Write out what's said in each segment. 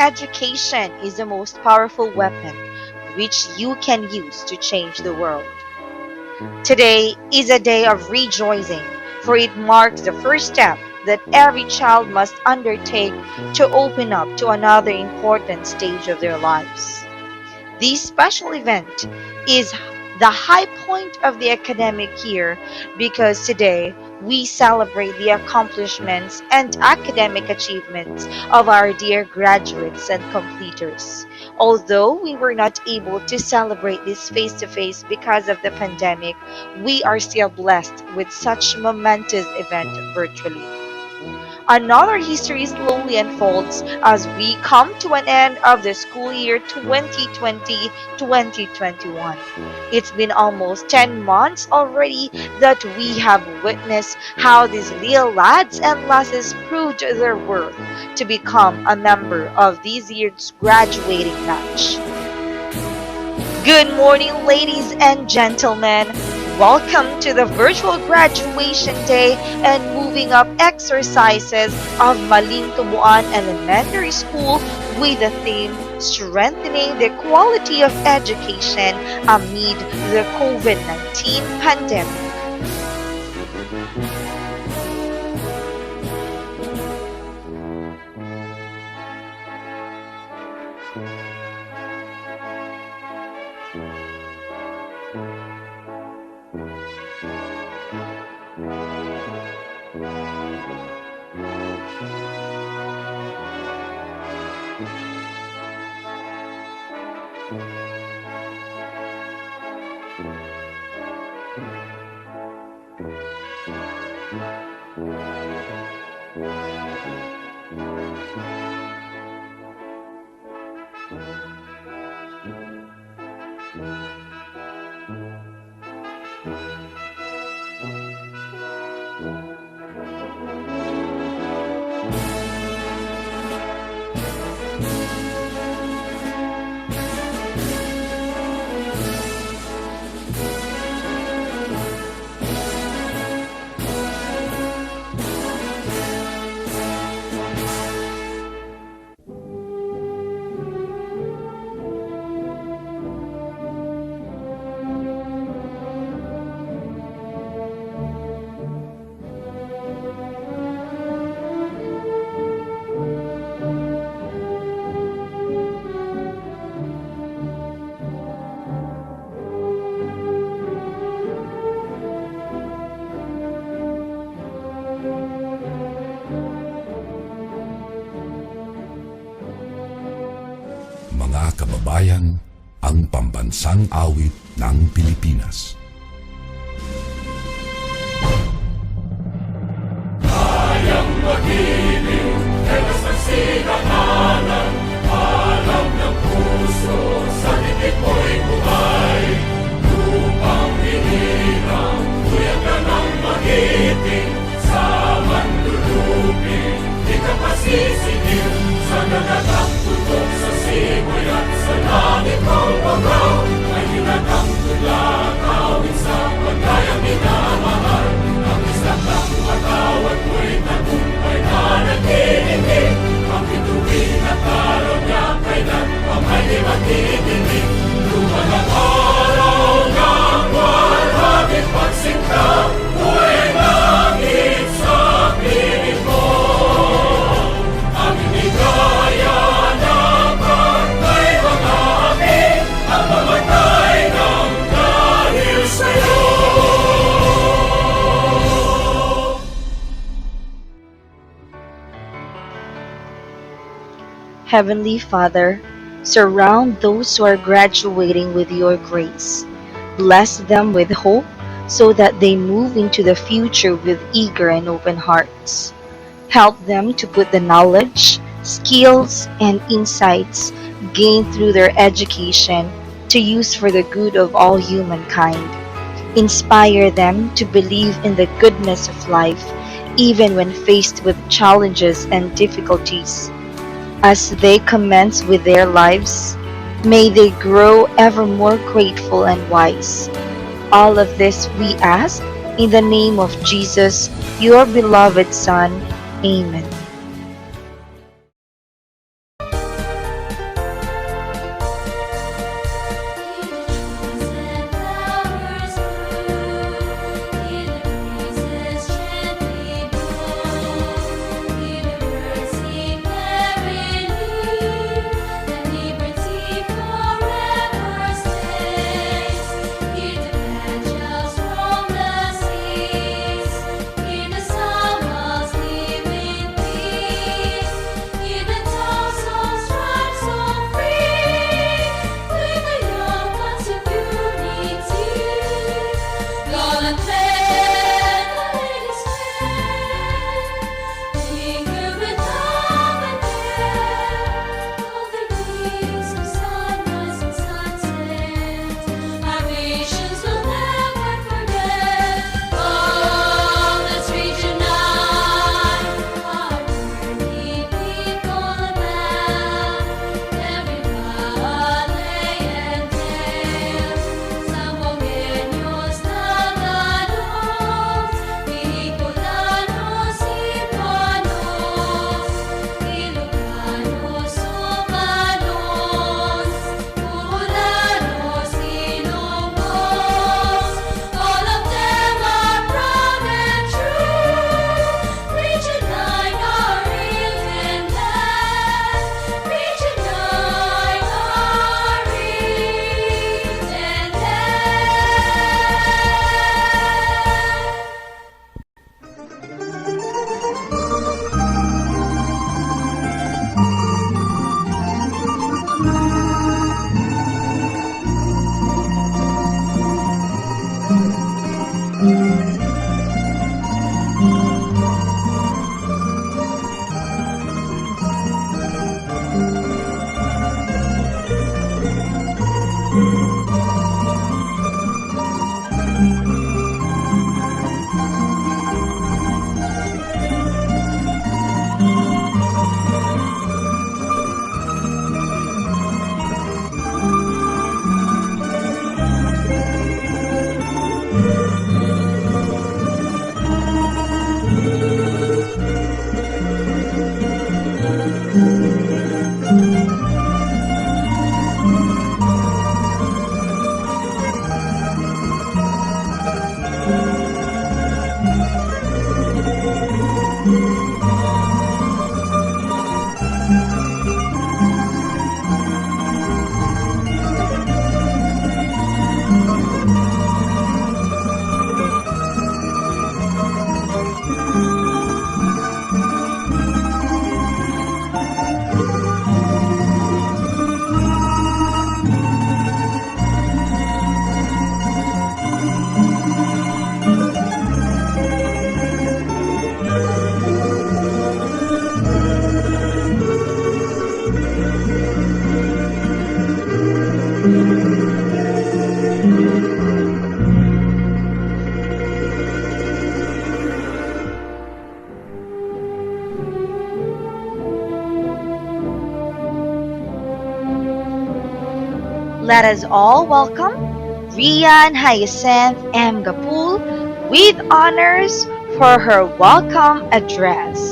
education is the most powerful weapon which you can use to change the world. Today is a day of rejoicing, for it marks the first step that every child must undertake to open up to another important stage of their lives. This special event is the high point of the academic year because today we celebrate the accomplishments and academic achievements of our dear graduates and completers. Although we were not able to celebrate this face to face because of the pandemic, we are still blessed with such momentous event virtually. Another history slowly unfolds as we come to an end of the school year 2020-2021. It's been almost 10 months already that we have witnessed how these little lads and lasses proved their worth to become a member of this year's graduating batch. Good morning, ladies and gentlemen. Welcome to the virtual graduation day and moving up exercises of Malintuboan Elementary School with the theme Strengthening the Quality of Education Amid the COVID-19 Pandemic. Mga kababayan, ang pambansang awit ng Pilipinas. Kayang magiliw, telas ng sinakanan, alam ng puso, sa titik mo'y buhay. Lupang hinirang, tuyang ka ng magiting, sa manlulupin, di ka pasisigil, sa nagatang tutok sa simoy at sa langit ng bagaw, ay hinatang tula, kawin sa pagkayang minamahal. Ang isang ng katawan mo'y tagumpay na nagtitindig, ang bituin at araw niya kailan pamay di magtitindig. Lupa ng araw ng walhagit pagsinta, buhay langit sa piling mo. Ang inigaya na pagkay mga amin, ang mamatay ng dahil sa'yo. Heavenly Father, surround those who are graduating with your grace. Bless them with hope so that they move into the future with eager and open hearts. Help them to put the knowledge, skills, and insights gained through their education to use for the good of all humankind. Inspire them to believe in the goodness of life even when faced with challenges and difficulties. As they commence with their lives, may they grow ever more grateful and wise. All of this we ask in the name of Jesus, your beloved Son. Amen. Let us all welcome Rian Hyacinth M. Gapul with honors for her welcome address.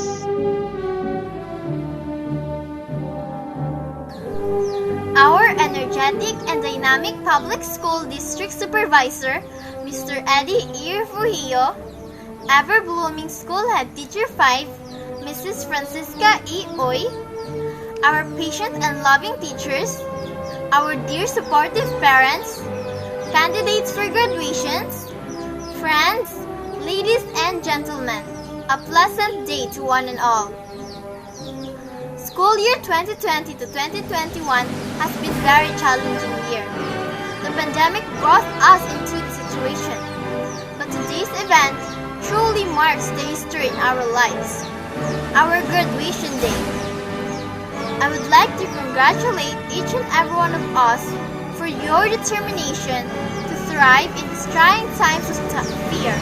Our energetic and dynamic public school district supervisor, Mr. Eddie E. Refugio, ever-blooming school head teacher 5, Mrs. Francisca E. Oy, our patient and loving teachers, our dear supportive parents, candidates for graduations, friends, ladies and gentlemen, a pleasant day to one and all. School year 2020 to 2021 has been a very challenging year. The pandemic brought us into the situation, but today's event truly marks the history in our lives, our graduation day. I would like to congratulate each and every one of us for your determination to thrive in these trying times of fear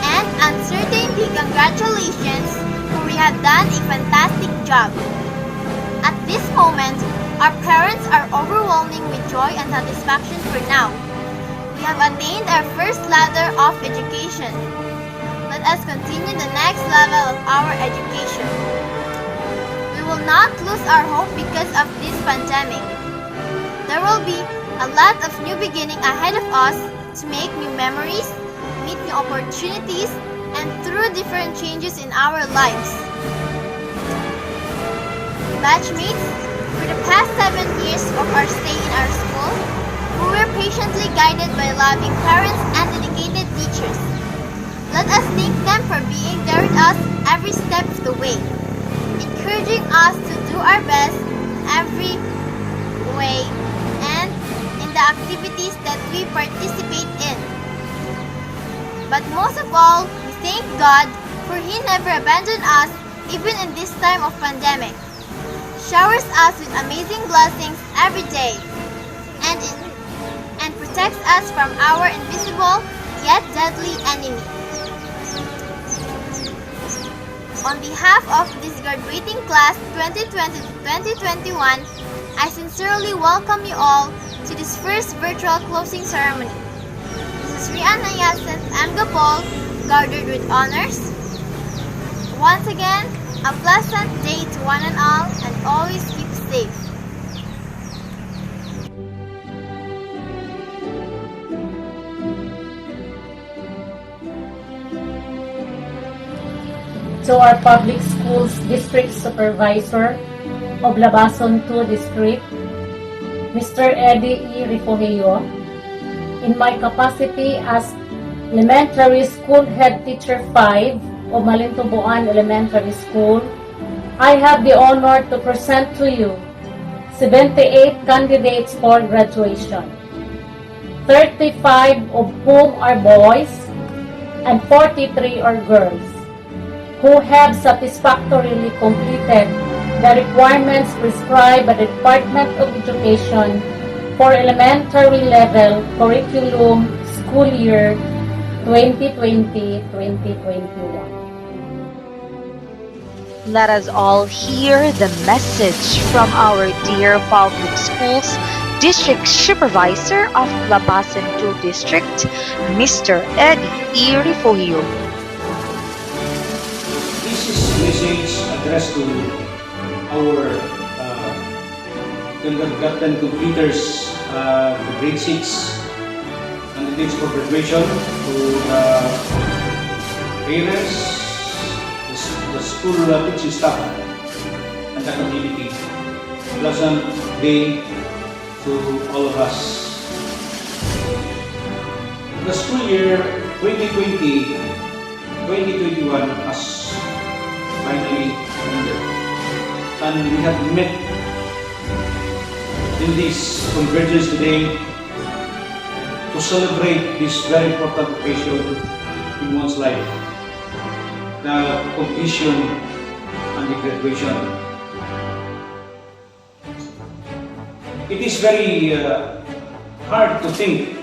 and uncertainty. Congratulations, for we have done a fantastic job. At this moment, our parents are overwhelming with joy and satisfaction for now. We have attained our first ladder of education. Let us continue the next level of our education. We will not lose our hope because of this pandemic. There will be a lot of new beginning ahead of us to make new memories, meet new opportunities, and through different changes in our lives. Batchmates, for the past 7 years of our stay in our school, we were patiently guided by loving parents and dedicated teachers. Let us thank them for being there with us every step of the way, encouraging us to do our best in every way and in the activities that we participate in. But most of all, we thank God for He never abandoned us even in this time of pandemic. Showers us with amazing blessings every day and protects us from our invisible yet deadly enemy. On behalf of this graduating class 2020 to 2021, I sincerely welcome you all to this first virtual closing ceremony. This is Rihanna Yasset M. Gapol, garnered with honors. Once again, a pleasant day to one and all, and always keep safe. To our public schools district supervisor of Labason 2 District, Mr. Eddie E. Refugio, in my capacity as elementary school head teacher 5 of Malintuboan Elementary School, I have the honor to present to you 78 candidates for graduation, 35 of whom are boys and 43 are girls, who have satisfactorily completed the requirements prescribed by the Department of Education for elementary level curriculum school year 2020-2021. Let us all hear the message from our dear public schools district supervisor of Labasan 2 District, Mr. Eddie E. Refugio. This is a message addressed to our kindergarten completers, the grade 6 candidates for graduation, to the parents, the school teaching staff, and the community. Pleasant day to all of us. The school year 2020-2021 has finally ended, and we have met in this convergence today to celebrate this very important occasion in one's life, the completion and the graduation. It is very hard to think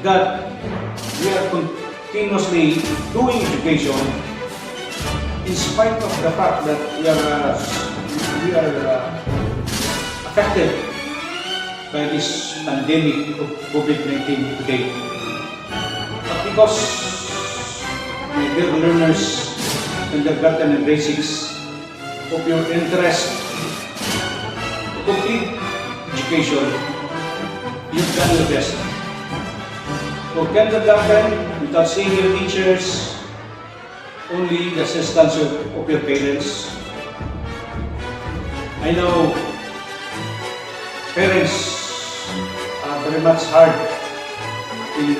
that we are continuously doing education in spite of the fact that we are affected by this pandemic of COVID-19 today. But because, my dear learners, kindergarten and grade 6, of your interest to complete education, you've done your best. For kindergarten, without seeing your teachers, only the assistance of your parents. I know parents are very much hard in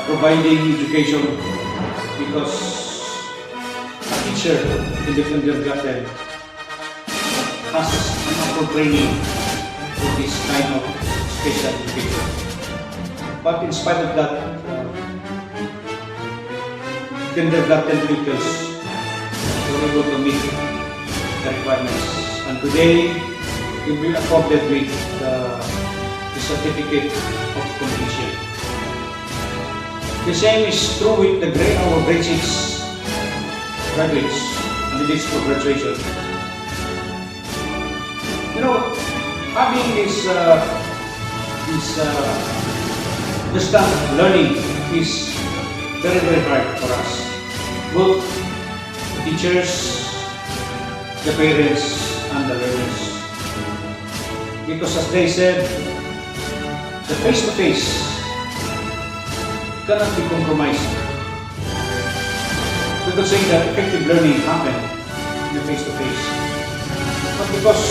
providing education because a teacher in the kindergarten has an ample training for this kind of special education. But in spite of that, kindergarten pupils were able to meet the requirements. And today, you'll be afforded with the certificate of completion. The same is true with our grade 6 graduates and the for graduation. You know, having this distant learning is very, very hard for us. Both the teachers, the parents, and the learners. Because as they said, the face-to-face cannot be compromised. We could say that effective learning happened in the face-to-face. But because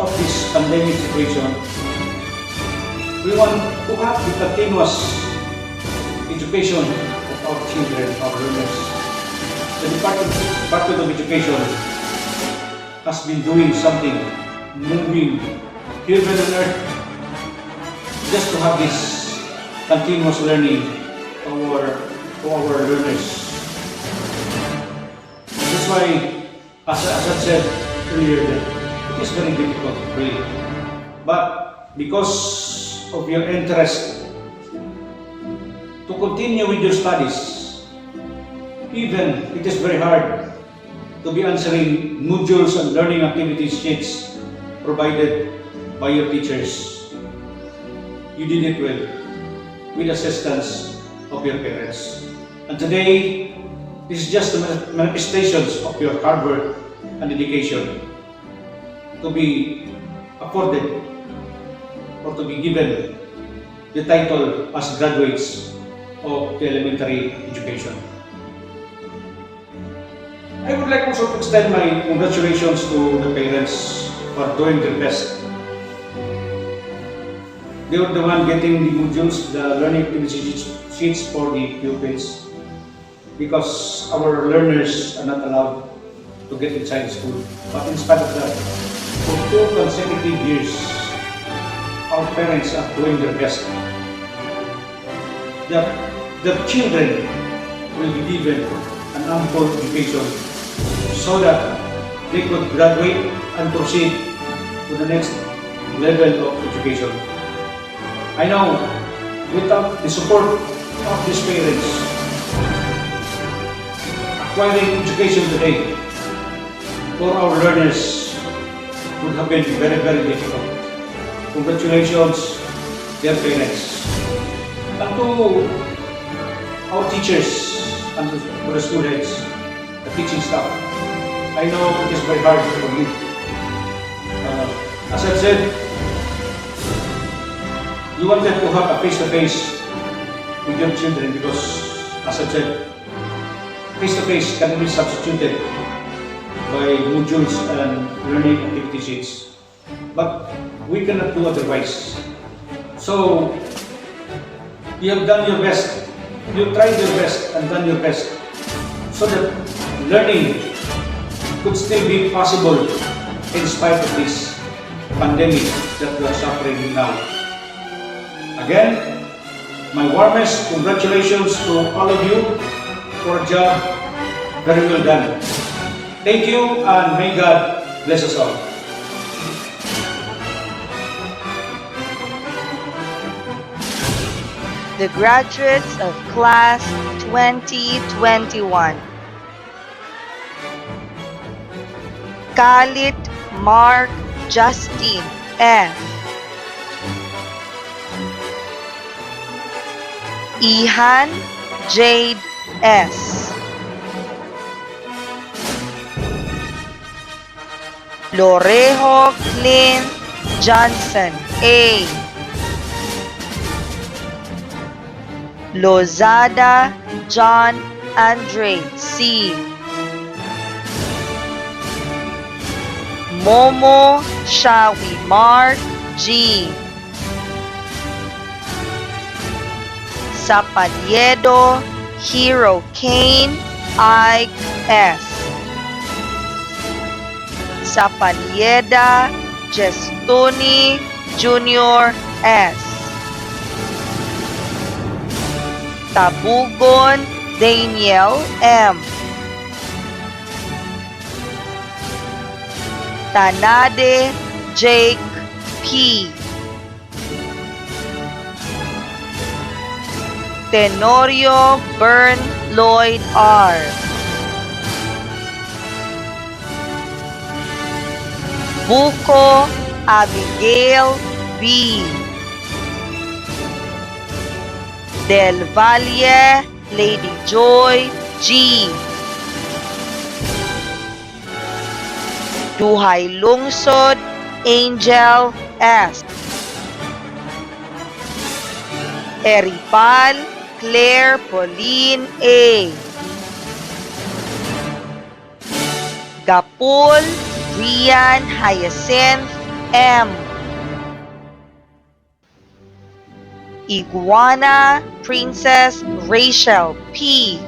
of this pandemic situation, we want to have the continuous education of our children, our learners. The Department of Education has been doing something, moving heaven and earth, just to have this continuous learning for our learners. That's why, as I said earlier, that it is very difficult, really. But because of your interest to continue with your studies, even it is very hard to be answering modules and learning activities sheets provided by your teachers. You did it well, with assistance of your parents. And today, this is just the manifestations of your hard work and dedication to be afforded or to be given the title as graduates of the elementary education. I would like also to extend my congratulations to the parents for doing their best. They were the one getting the modules, the learning activity sheets for the pupils, because our learners are not allowed to get inside school. But in spite of that, for 2 consecutive years, our parents are doing their best. The children will be given an ample education so that they could graduate and proceed to the next level of education. I know without the support of these parents, acquiring education today for our learners would have been very, very difficult. Congratulations, dear parents. And to our teachers and to the students, the teaching staff, I know it is very hard for you. As I said, you wanted to have a face-to-face with your children because, as I said, face-to-face can be substituted by modules and learning activity sheets. But we cannot do otherwise. So, you have done your best. You tried your best and done your best so that learning could still be possible in spite of this pandemic that we are suffering now. Again, my warmest congratulations to all of you for a job very well done. Thank you and may God bless us all. The graduates of Class 2021. Khalid Mark Justin, F. Ihan Jade S. Lorejo Clint Johnson A. Lozada John Andre C. Momo Shawi Mark G. Sapaliedo Hero Kane Ike S. Sapalieda Gestoni Jr. S. Tabugon Daniel M. Tanade Jake P. Tenorio Bern Lloyd R. Buko Abigail B. Del Valle Lady Joy G. Duhay Lungsod Angel S. Eripal Claire Pauline A. Gapul Rian Hyacinth M. Iguana Princess Rachel P.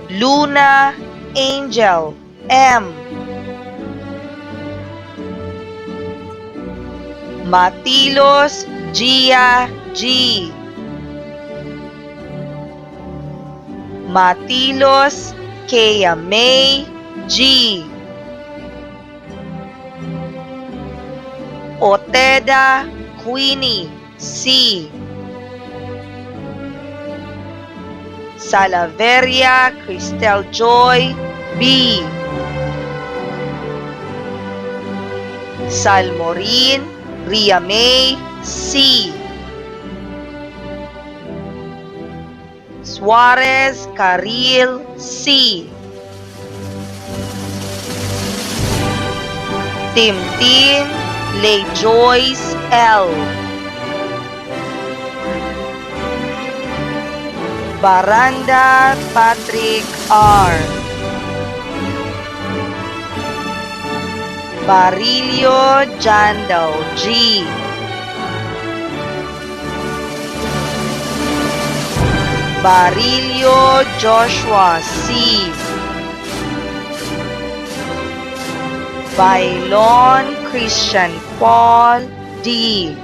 Luna Angel M. Matilos Gia G. Matilos Kea May G. Oteda Queenie C. Salaveria Cristel Joy B. Salmorin Ria May C. Suarez Caril C. Tim Lay Joyce L. Baranda Patrick R. Barilio Jandal G. Barilio Joshua C. Bailon Christian Paul D.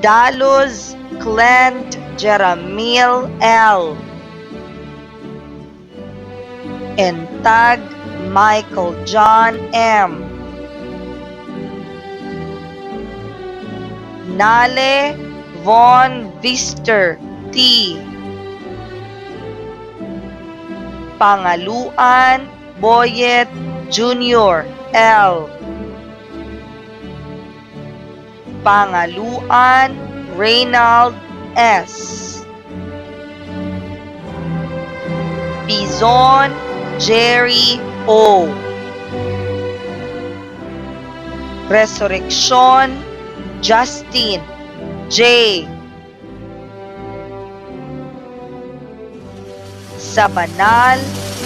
Dalos Clint Jeramil L. Entag Michael John M. Nale Von Vister T. Pangaluan Boyet Jr. L. Pangaluan Reynald S. Pizon Jerry O. Resurrection Justin J. Sabanal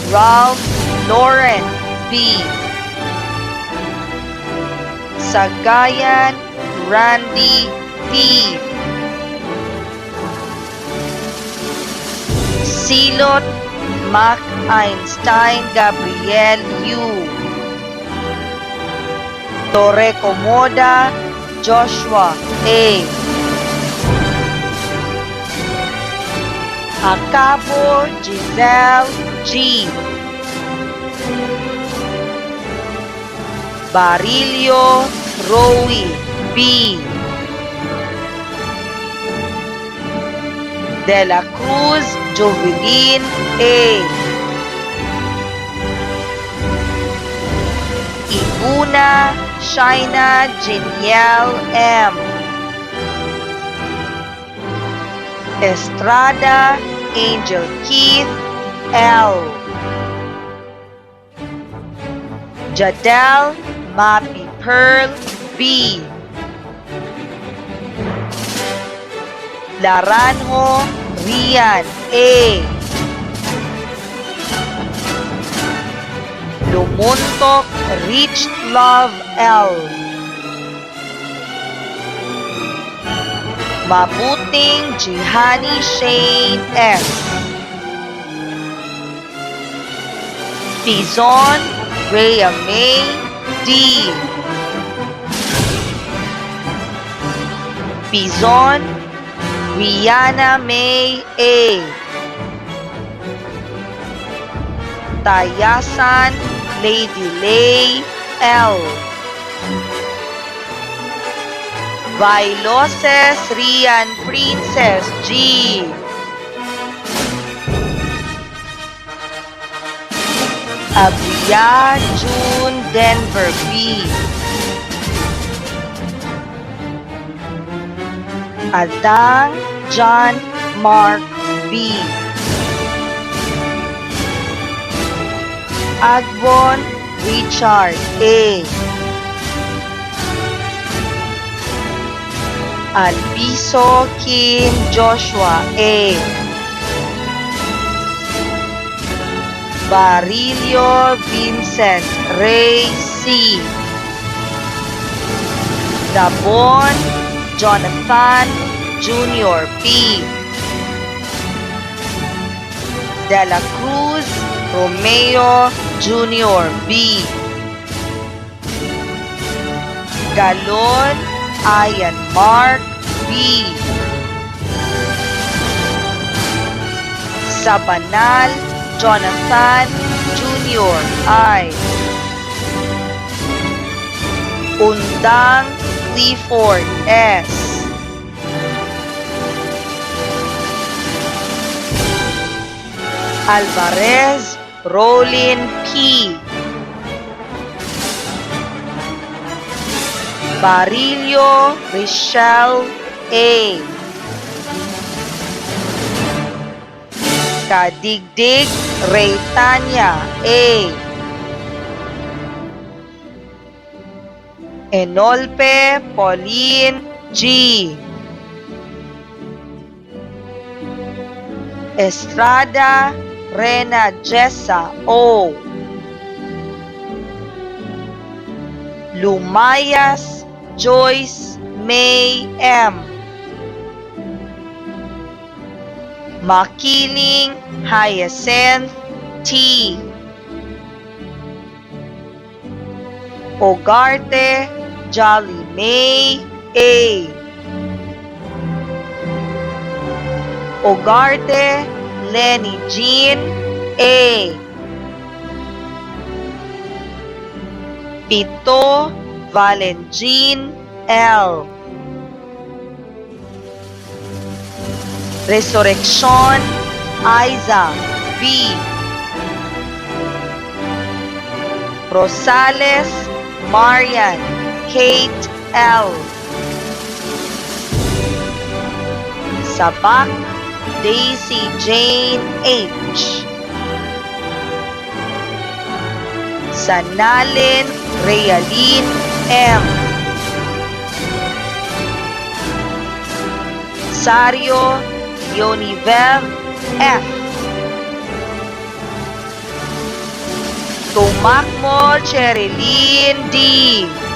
Ralph Lauren B. Sagayan Randy P. Silot Mac Einstein Gabriel U. Torre Comoda Joshua A. Acabo Giselle G. Barilio Rowie B. De la Cruz Jovelyn A. Laguna, Shaina Jeniel M. Estrada, Angel Keith L. Jadel, Mappy Pearl B. Laranjo, Rian A. Lumuntok, Rich Love L. Mabuting, Jihani Shane S. Pizon, Rhea May D. Pizon, Rihanna May A. Tayasan, Lady Lay L. Bailoses, Rian Princess G. Abria June Denver B. Adang John Mark B. Agbon Richard A. Albiso Kim Joshua A. Barilio Vincent Ray C. Dabon Jonathan Jr. P. De la Cruz Romeo Jr. B. Galon Ian Mark B. Sabanal Jonathan Jr. I. Undang Clifford S. Alvarez Rolin P. Barillo Michelle A. Kadigdig Reytanya A. Enolpe Pauline G. Estrada Rena Jessa O. Lumayas Joyce May M. Makiling Hyacinth T. Ogarte Jolly May A. Ogarte Lenny Jean A. Pito Valentin L. Resurrection Isaac V. Rosales Marian Kate L. Sabak Daisy Jane H. Sanalin Realin M. Sario Yonivev F. Tumakmo Cherilyn D.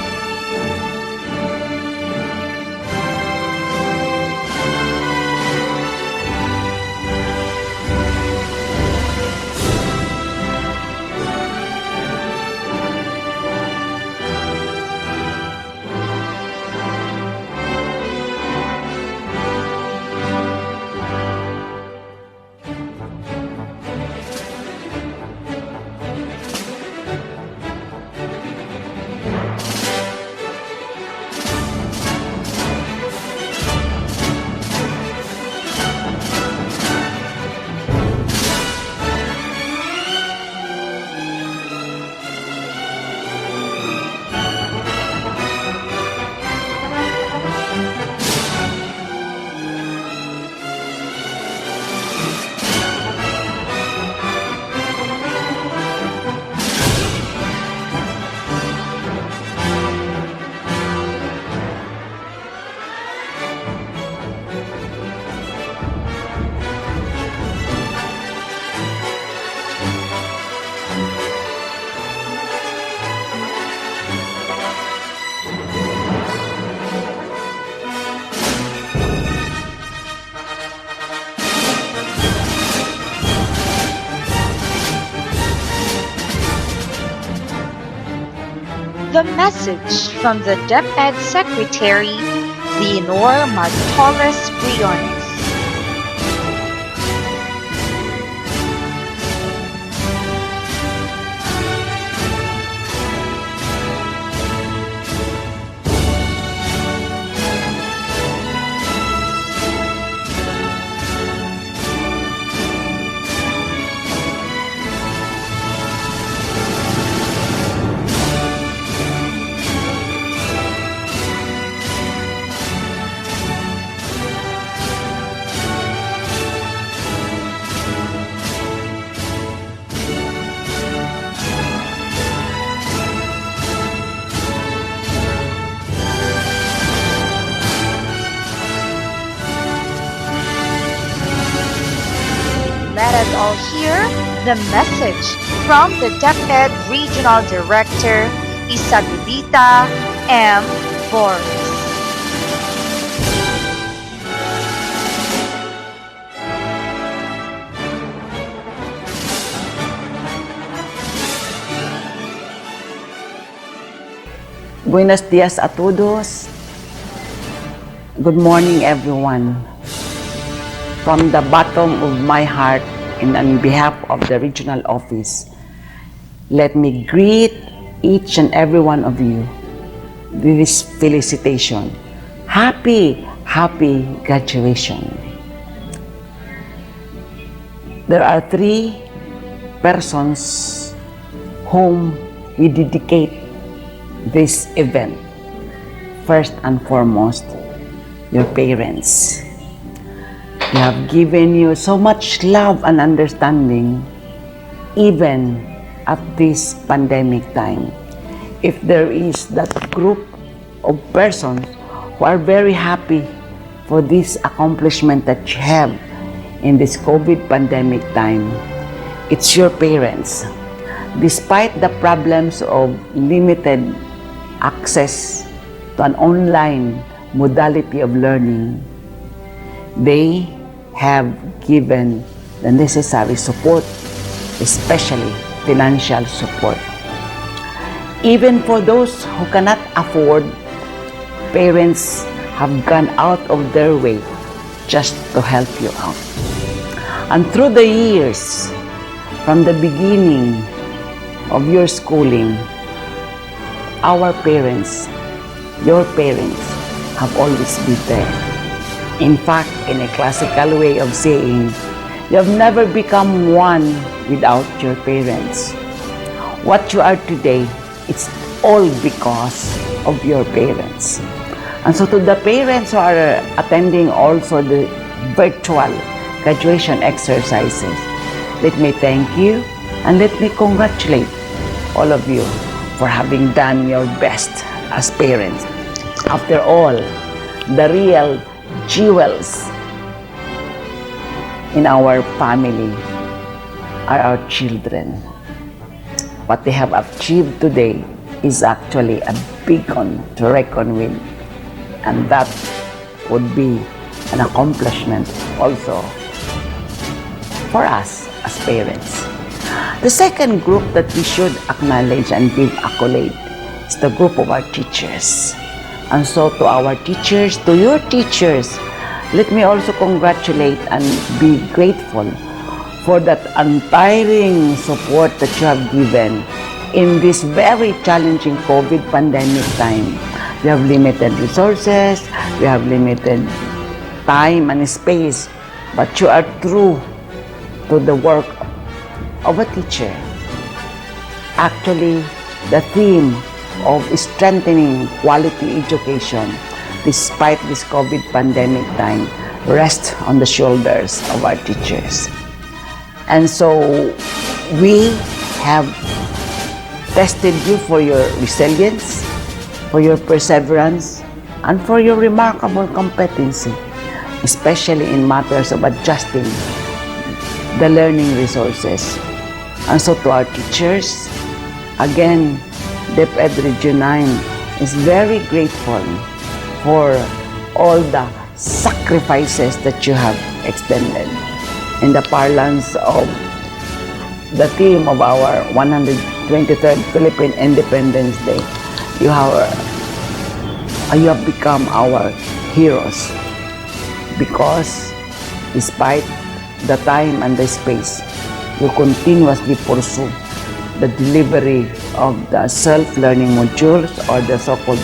The message from the DepEd Secretary, Leonor Martoles Briones. Let us all hear the message from the DepEd Regional Director, Isabelita M. Boris. Buenos dias a todos. Good morning, everyone. From the bottom of my heart and on behalf of the regional office, let me greet each and every one of you with this felicitation. Happy graduation. There are three persons whom we dedicate this event. First and foremost, your parents. They have given you so much love and understanding even at this pandemic time. If there is that group of persons who are very happy for this accomplishment that you have in this COVID pandemic time, it's your parents. Despite the problems of limited access to an online modality of learning, they have given the necessary support, especially financial support. Even for those who cannot afford, parents have gone out of their way just to help you out. And through the years, from the beginning of your schooling, our parents, your parents, have always been there. In fact, in a classical way of saying, you have never become one without your parents. What you are today, it's all because of your parents. And so to the parents who are attending also the virtual graduation exercises, let me thank you and let me congratulate all of you for having done your best as parents. After all, the real jewels in our family are our children. What they have achieved today is actually a beacon to reckon with, and that would be an accomplishment also for us as parents. The second group that we should acknowledge and give accolade is the group of our teachers. And so to our teachers, to your teachers, let me also congratulate and be grateful for that untiring support that you have given in this very challenging COVID pandemic time. We have limited resources, we have limited time and space, but you are true to the work of a teacher. Actually, the theme of strengthening quality education despite this COVID pandemic time rests on the shoulders of our teachers. And so we have tested you for your resilience, for your perseverance, and for your remarkable competency, especially in matters of adjusting the learning resources. And so to our teachers, again, DepEd Region 9 is very grateful for all the sacrifices that you have extended. In the parlance of the theme of our 123rd Philippine Independence Day, you have become our heroes because despite the time and the space, you continuously pursue the delivery of the self-learning modules or the so-called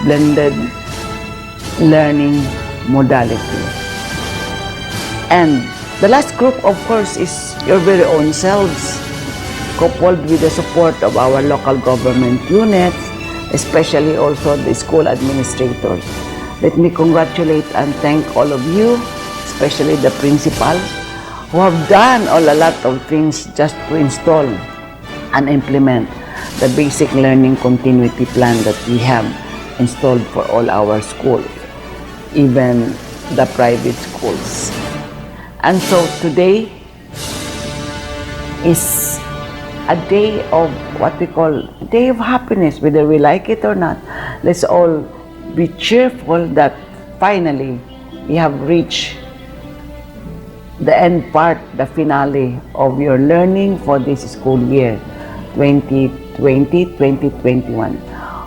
blended learning modality. And the last group, of course, is your very own selves, coupled with the support of our local government units, especially also the school administrators. Let me congratulate and thank all of you, especially the principals, who have done a lot of things just to install and implement the basic learning continuity plan that we have installed for all our schools, even the private schools. And so today is a day of what we call day of happiness, whether we like it or not. Let's all be cheerful that finally we have reached the end part, the finale of your learning for this school year 2020-2021.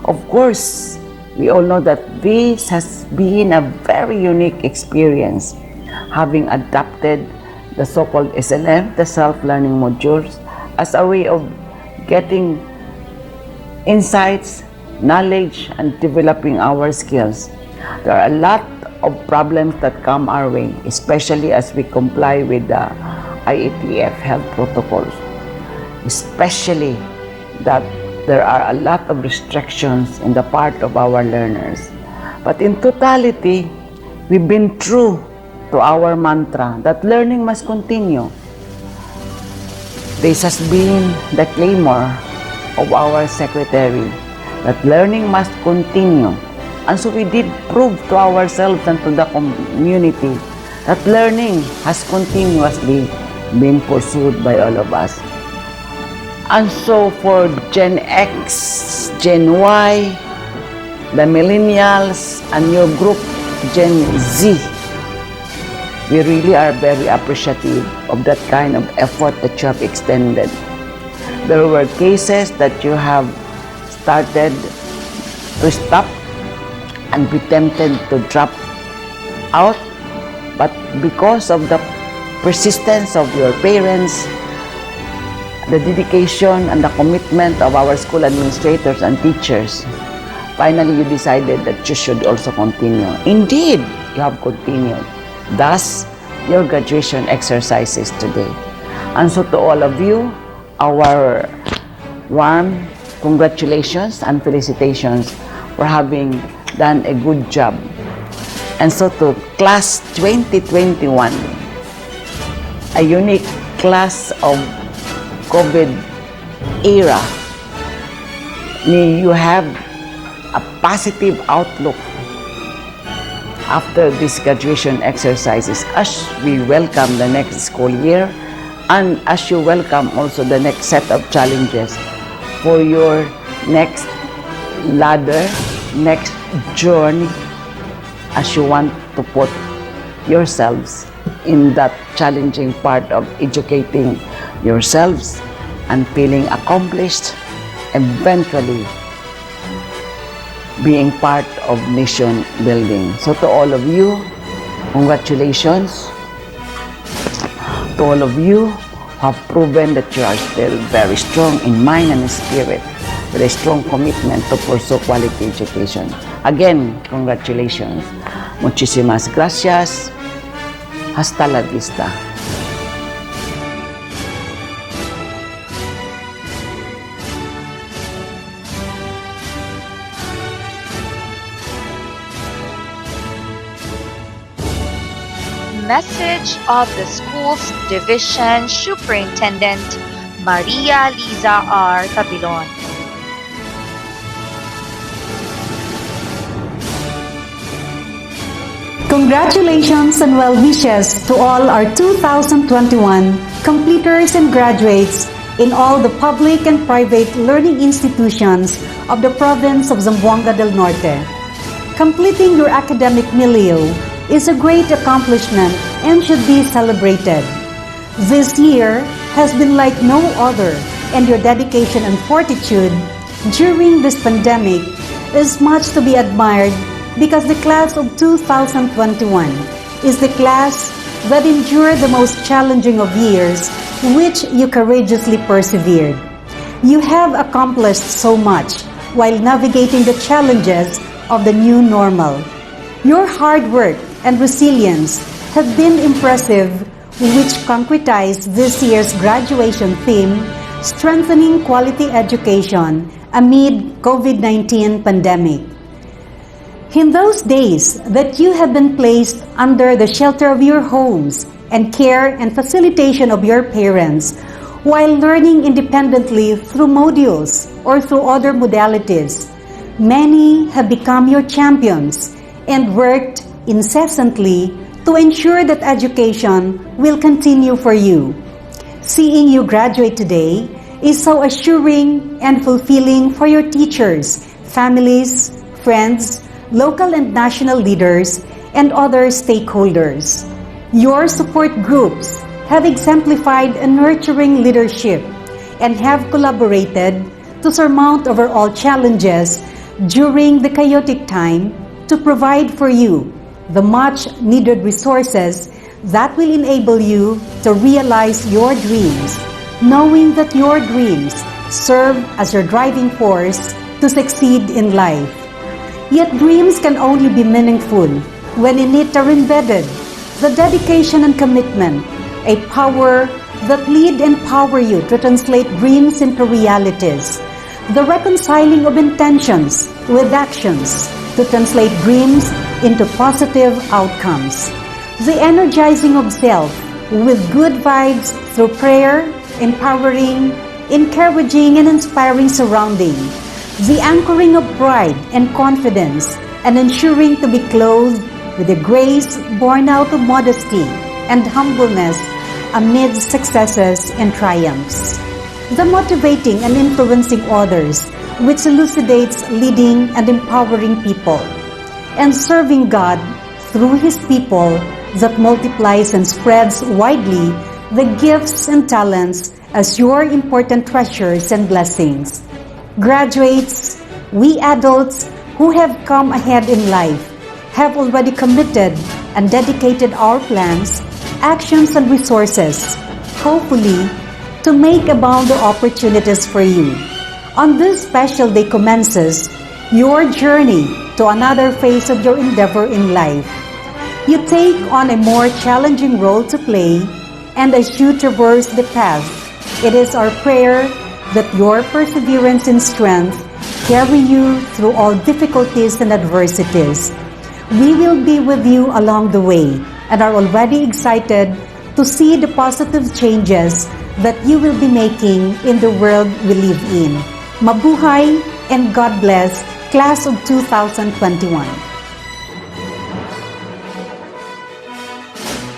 Of course, we all know that this has been a very unique experience, having adapted the so-called SLM, the self-learning modules, as a way of getting insights, knowledge, and developing our skills. There are a lot of problems that come our way, especially as we comply with the IATF health protocols, especially that there are a lot of restrictions in the part of our learners. But in totality, we've been true to our mantra that learning must continue. This has been the clamor of our secretary, that learning must continue. And so we did prove to ourselves and to the community that learning has continuously been pursued by all of us. And so for Gen X, Gen Y, the millennials, and your group, Gen Z, we really are very appreciative of that kind of effort that you have extended. There were cases that you have started to stop and be tempted to drop out, but because of the persistence of your parents, the dedication and the commitment of our school administrators and teachers, finally you decided that you should also continue. Indeed, you have continued. Thus, your graduation exercises today. And so to all of you, our warm congratulations and felicitations for having done a good job. And so to class 2021, a unique class of COVID era, may you have a positive outlook after these graduation exercises as we welcome the next school year and as you welcome also the next set of challenges for your next ladder, next journey, as you want to put yourselves in that challenging part of educating yourselves and feeling accomplished, eventually being part of nation building. So to all of you, congratulations. To all of you who have proven that you are still very strong in mind and spirit, with a strong commitment to pursue quality education. Again, congratulations. Muchísimas gracias. Hasta la vista. Message of the school's division superintendent, Maria Liza R. Tabilon. Congratulations and well wishes to all our 2021 completers and graduates in all the public and private learning institutions of the province of Zamboanga del Norte. Completing your academic milieu is a great accomplishment and should be celebrated. This year has been like no other, and your dedication and fortitude during this pandemic is much to be admired because the class of 2021 is the class that endured the most challenging of years, which you courageously persevered. You have accomplished so much while navigating the challenges of the new normal. Your hard work and resilience have been impressive, which concretized this year's graduation theme, strengthening quality education amid COVID-19 pandemic. In those days that you have been placed under the shelter of your homes and care and facilitation of your parents, while learning independently through modules or through other modalities, many have become your champions and worked incessantly to ensure that education will continue for you. Seeing you graduate today is so assuring and fulfilling for your teachers, families, friends, local and national leaders, and other stakeholders. Your support groups have exemplified a nurturing leadership and have collaborated to surmount overall challenges during the chaotic time to provide for you the much needed resources that will enable you to realize your dreams, knowing that your dreams serve as your driving force to succeed in life. Yet dreams can only be meaningful when in it are embedded the dedication and commitment, a power that lead and power you to translate dreams into realities, the reconciling of intentions with actions to translate dreams into positive outcomes, the energizing of self with good vibes through prayer, empowering, encouraging, and inspiring surrounding, the anchoring of pride and confidence, and ensuring to be clothed with the grace born out of modesty and humbleness amidst successes and triumphs. The motivating and influencing others, which elucidates leading and empowering people, and serving God through His people that multiplies and spreads widely the gifts and talents as your important treasures and blessings. Graduates, we adults who have come ahead in life have already committed and dedicated our plans, actions, and resources, hopefully, to make abound the opportunities for you. On this special day commences your journey to another phase of your endeavor in life. You take on a more challenging role to play, and as you traverse the path, it is our prayer that your perseverance and strength carry you through all difficulties and adversities. We will be with you along the way and are already excited to see the positive changes that you will be making in the world we live in. Mabuhay and God bless, Class of 2021.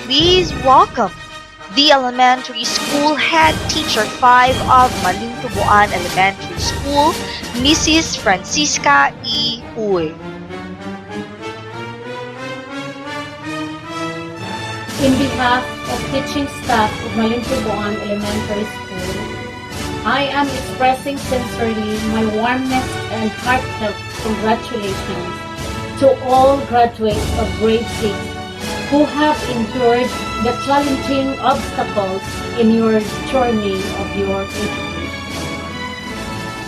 Please welcome the elementary school head teacher 5 of Malintuboan Elementary School, Mrs. Francisca E. Uy. In behalf of teaching staff of Malintuboan Elementary School, I am expressing sincerely my warmest and heartfelt congratulations to all graduates of grade 6 who have endured the challenging obstacles in your journey of your education.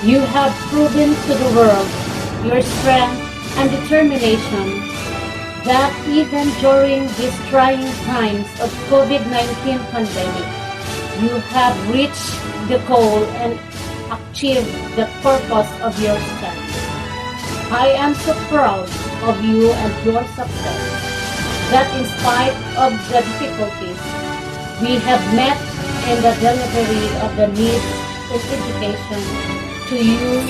You have proven to the world your strength and determination that even during these trying times of COVID-19 pandemic, you have reached the goal and achieved the purpose of your study. I am so proud of you and your success, that in spite of the difficulties we have met in the delivery of the needs in education to you,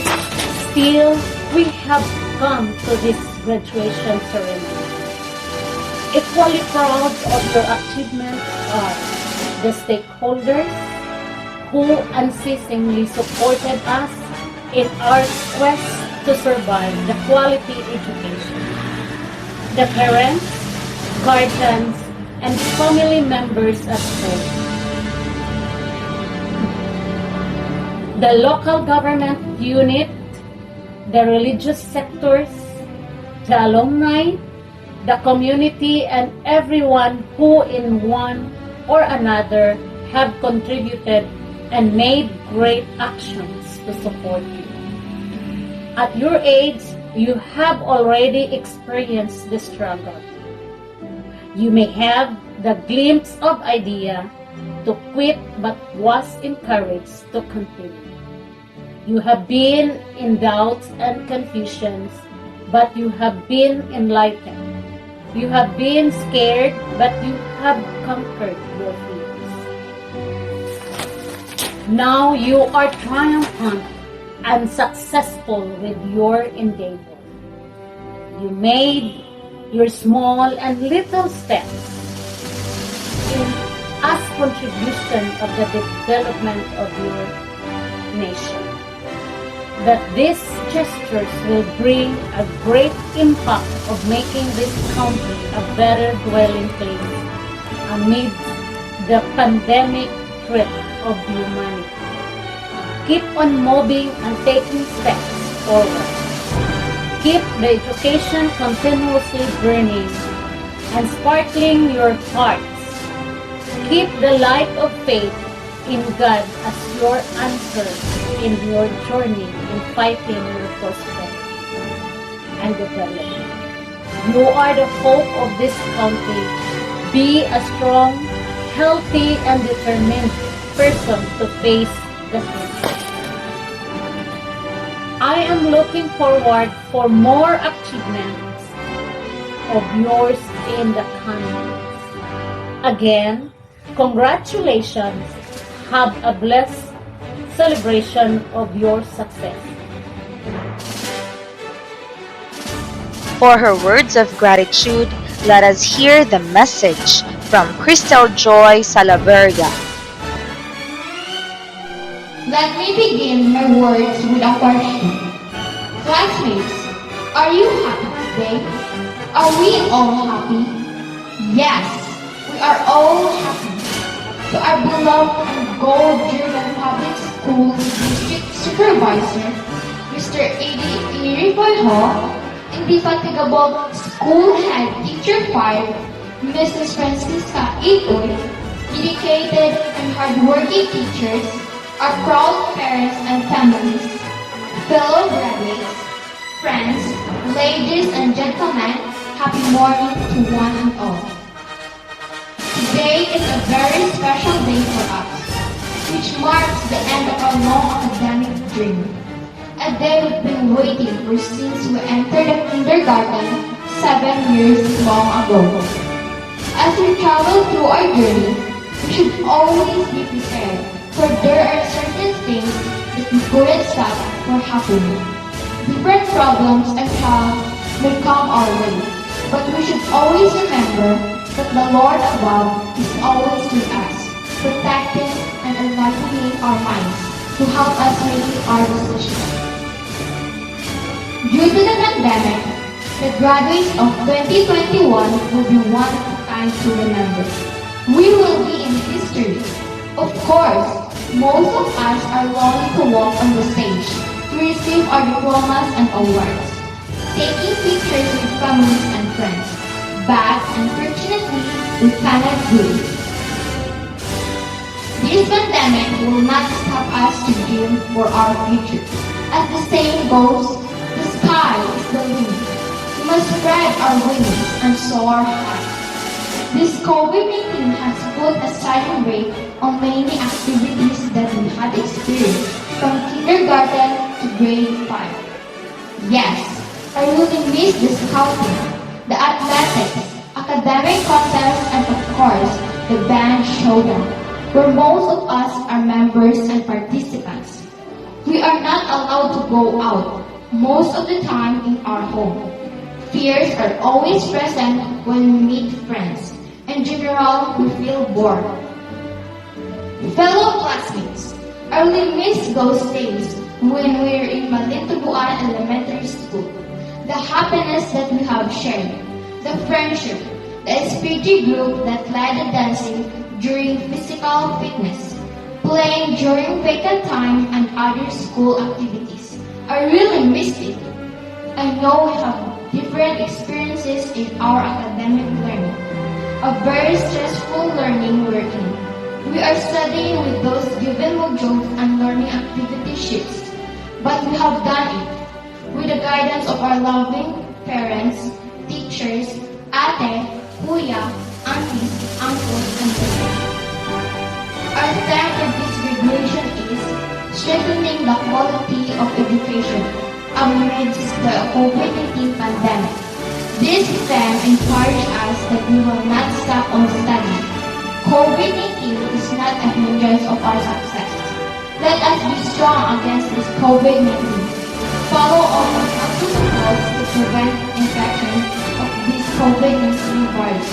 still we have come to this graduation ceremony. Equally proud of your achievements are the stakeholders who unceasingly supported us in our quest to survive the quality education, the parents, guardians, and family members at home, the local government unit the religious sectors, the alumni, the community, and everyone who in one or another have contributed and made great actions to support you. At your age, you have already experienced the struggle. You may have the glimpse of idea to quit but was encouraged to continue. You have been in doubts and confusions, but you have been enlightened. You have been scared, but you have conquered your fears. Now you are triumphant and successful with your endeavor. You made your small and little steps in as contribution of the development of your nation. That these gestures will bring a great impact of making this country a better dwelling place amid the pandemic threat of humanity. Keep on moving and taking steps forward. Keep the education continuously burning and sparkling your hearts. Keep the light of faith in God as your answer in your journey in fighting your prosperity and development. You are the hope of this country. Be a strong, healthy, and determined person to face the future. I am looking forward for more achievements of yours in the coming years. Again, congratulations. Have a blessed celebration of your success. For her words of gratitude, let us hear the message from Crystal Joy Salaverga. Let me begin my words with a question. Classmates, are you happy today? Are we all happy? Yes, we are all happy. To our beloved and goal-driven public schools district supervisor, Mr. A.D. Iriboyho, indefatigable school head teacher 5, Mrs. Francisca Itoy, dedicated and hardworking teachers, our proud parents and families, fellow graduates, friends, ladies and gentlemen, happy morning to one and all. Today is a very special day for us, which marks the end of our long academic journey. A day we've been waiting for since we entered the kindergarten 7 years long ago. As we travel through our journey, we should always be prepared, for there are certain things that we couldn't stop for happening. Different problems and trials may come our way, but we should always remember that the Lord above is always with us, protecting and enlightening our minds to help us make our decisions. Due to the pandemic, the graduates of 2021 will be one time to remember. We will be in history. Of course, most of us are longing to walk on the stage to receive our diplomas and awards, taking pictures with families and friends. But unfortunately, we cannot do it. This pandemic will not stop us to dream for our future. As the saying goes, the sky is the limit. We must spread our wings and soar high. This COVID-19 has put a silent break on many activities that we had experienced from kindergarten to grade 5. Yes, I really miss the scouting, the athletics, academic contests, and of course, the band showdown, where most of us are members and participants. We are not allowed to go out, most of the time in our home. Fears are always present when we meet friends. In general, we feel bored. Fellow classmates, I really miss those days when we were in Malintuboan Elementary School. The happiness that we have shared, the friendship, the esprit group that led the dancing during physical fitness, playing during vacant time and other school activities, I really missed it. I know we have different experiences in our academic learning. A very stressful learning we're in. We are studying with those given modules and learning activity sheets. But we have done it with the guidance of our loving parents, teachers, ate, kuya, aunties, uncles, and parents. Our theme for this graduation is strengthening the quality of education amidst the COVID-19 pandemic. This theme encourages us that we will not stop on studying. COVID-19 is not a hindrance of our success. Let us be strong against this COVID-19. Follow all the protocols to prevent infection of this COVID-19 virus.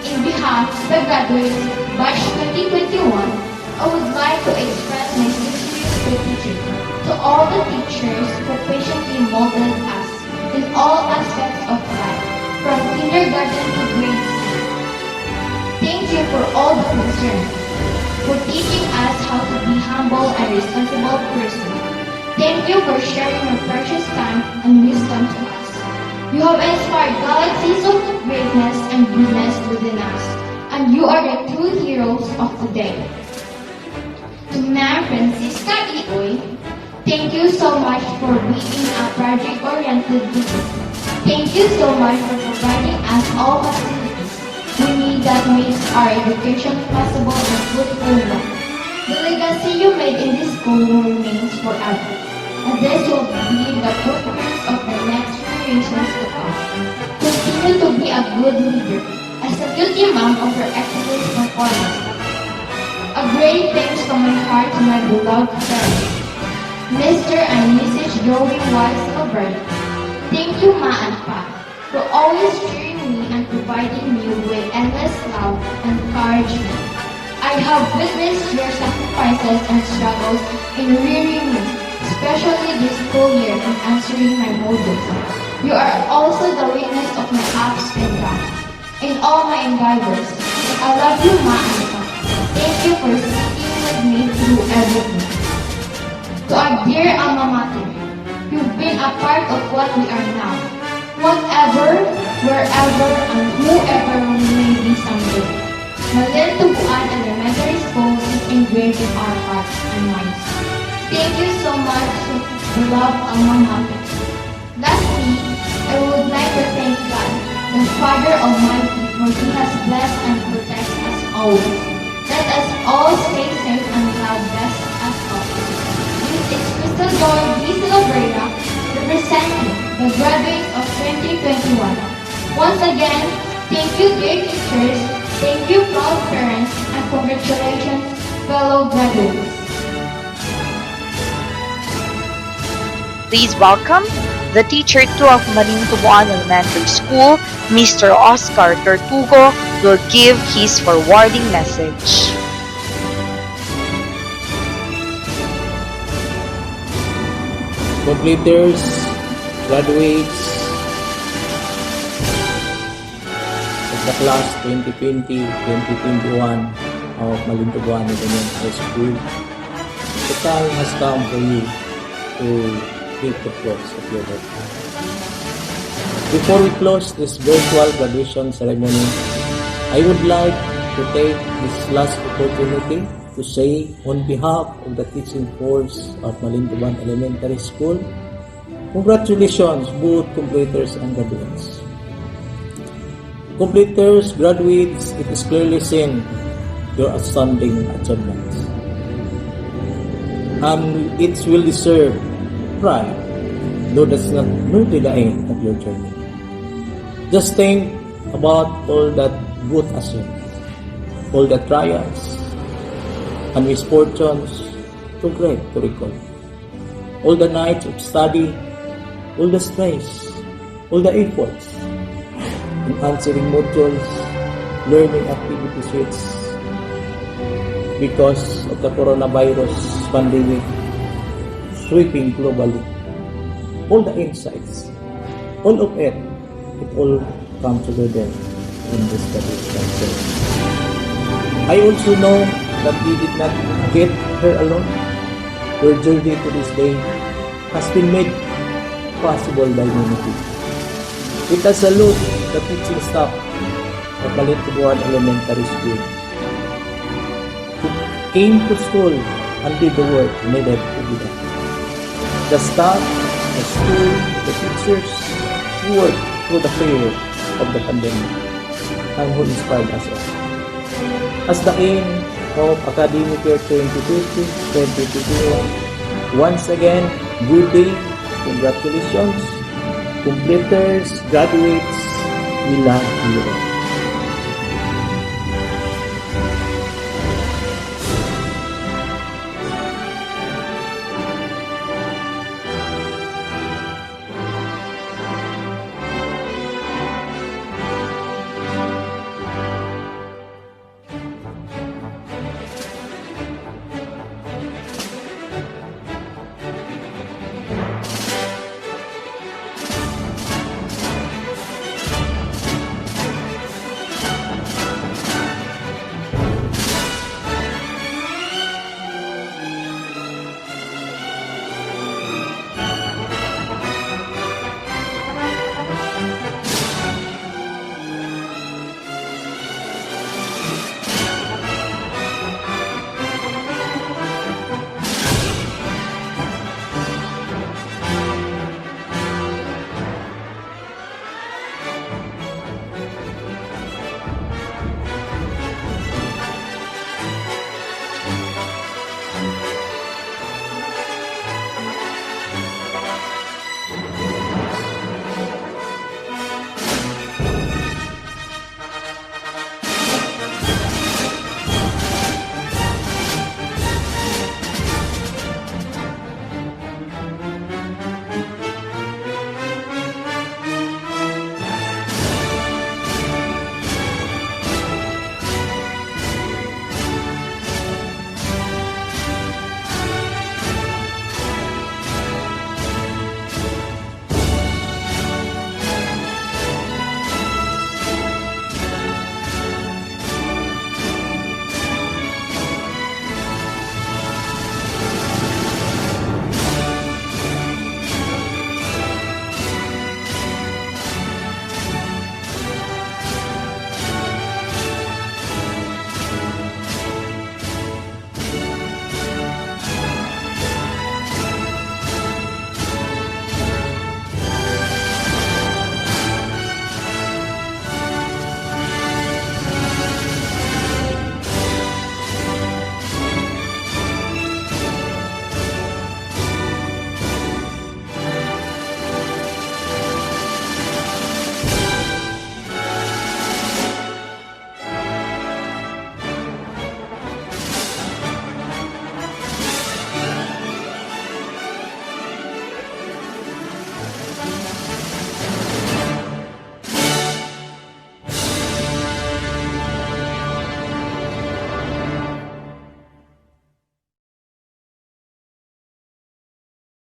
In behalf of the graduates batch 2021, I would like to express my sincere gratitude to all the teachers who patiently molded us in all aspects of life, from kindergarten to grade 6. Thank you for all the concern, for teaching us how to be humble and responsible person. Thank you for sharing your precious time and wisdom to us. You have inspired galaxies of greatness and goodness within us, and you are the true heroes of today. To Ma'am Francisca Ioy, thank you so much for being a project-oriented teacher. Thank you so much for providing us all facilities we need that makes our education possible and fruitful one. The legacy you made in this school remains forever, and this will be the footprints of the next generations to come. Continue to be a good leader. I salute you, Ma'am, of your excellent performance. A great thanks from my heart to my beloved parents, Mr. and Mrs. Joey Wise Alberta. Thank you, Ma and Pa, for always cheering me and providing me with endless love and encouragement. I have witnessed your sacrifices and struggles in rearing me, especially this school year in answering my modules. You are also the witness of my ups and downs in all my endeavors. I love you, Ma and Pa. Thank you for sticking with me through everything. To our dear alma mater, you've been a part of what we are now. Whatever, wherever, and whoever we may be someday. Malintuboan Elementary School is engraved in our hearts and minds. Thank you so much, beloved alma mater. Lastly, I would like to thank God, the Father Almighty, for He has blessed and protected us always. Let us all stay safe and God bless us all. This is Crystal Joy B. Silveira, representing the graduates of 2021. Once again, thank you dear teachers, thank you proud parents, and congratulations fellow graduates. Please welcome the Teacher 2 of Malintuboan Elementary School, Mr. Oscar Tortugo, will give his forwarding message. Completers, graduates of the class 2020-2021 of Malintuboan Elementary School, the time has come for you to hit the close of your work. Before we close this virtual graduation ceremony, I would like to take this last opportunity to say on behalf of the teaching force of Malintuboan Elementary School, congratulations both completers and graduates. Completers, graduates, it is clearly seen your outstanding achievements. And it will deserve pride, though that's not merely the end of your journey. Just think about all that good achievements, all the trials and misfortunes, too great to recall. All the nights of study, all the stress, all the efforts in answering modules, learning activity sheets because of the coronavirus pandemic sweeping globally. All the insights, all of it all come together in this graduation ceremony. I also know that we did not get here alone. Your journey to this day has been made possible by many people. With a salute the teaching staff of Malintuboan Elementary School, who came to school and did the work needed to be done. The staff, the school, the teachers who worked through the period of the pandemic and who inspired us all. As the aim of academic year 2020-2021, once again, good day, congratulations, completers, graduates, we love you all.